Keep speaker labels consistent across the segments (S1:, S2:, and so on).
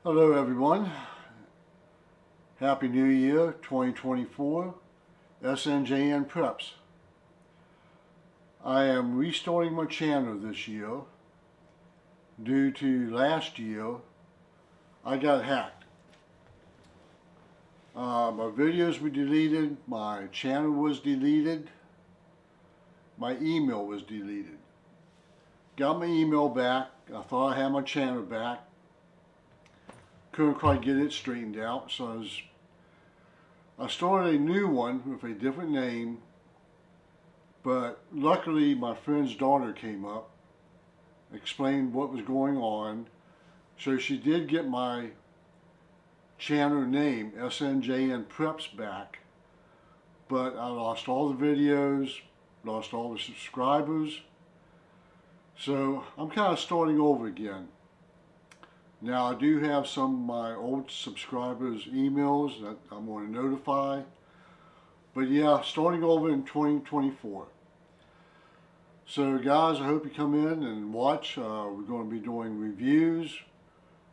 S1: Hello everyone. Happy New Year 2024. SnJnPreps. I am restarting my channel this year due to last year I got hacked. My videos were deleted, my channel was deleted, my email was deleted. Got my email back, I thought I had my channel back. Couldn't quite get it straightened out, so I started a new one with a different name, but luckily my friend's daughter came up, explained what was going on, so she did get my channel name, SnJnPreps, back, but I lost all the videos, lost all the subscribers, so I'm kind of starting over again. Now I do have some of my old subscribers' emails that I'm going to notify. But yeah, starting over in 2024. So guys, I hope you come in and watch. We're going to be doing reviews.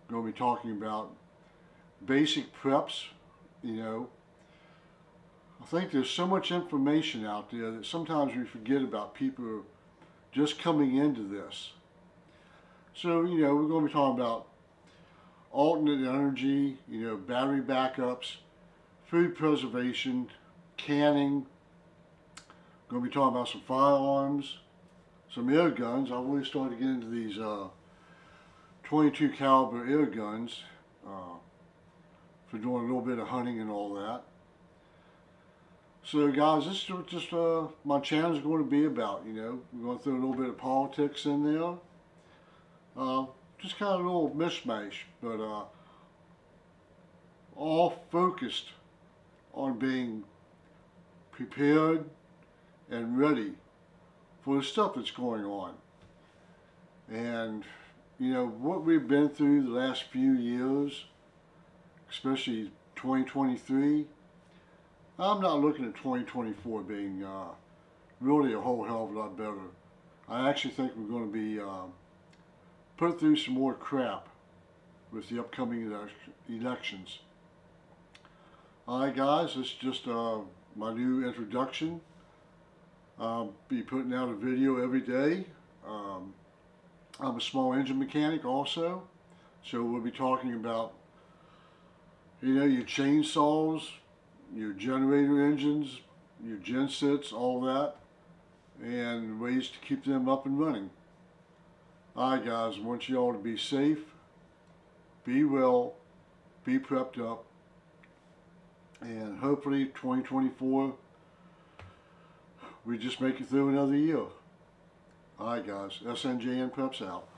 S1: We're going to be talking about basic preps. You know, I think there's so much information out there that sometimes we forget about people just coming into this. So, you know, we're going to be talking about alternate energy, you know, battery backups, food preservation, canning. Going to be talking about some firearms, some air guns. I've really started to get into these 22 caliber air guns for doing a little bit of hunting and all that. So guys, this is just my channel is going to be about, you know, we're going to throw a little bit of politics in there. Just kind of a little mishmash, but all focused on being prepared and ready for the stuff that's going on. And you know, what we've been through the last few years, especially 2023, I'm not looking at 2024 being really a whole hell of a lot better. I actually think we're going to be put through some more crap with the upcoming elections. Alright guys, this is just my new introduction. I'll be putting out a video every day. I'm a small engine mechanic also, so we'll be talking about, you know, your chainsaws, your generator engines, your gensets, all that, and ways to keep them up and running. Alright guys, I want you all to be safe, be well, be prepped up, and hopefully 2024, we just make it through another year. Alright guys, SnJnPreps out.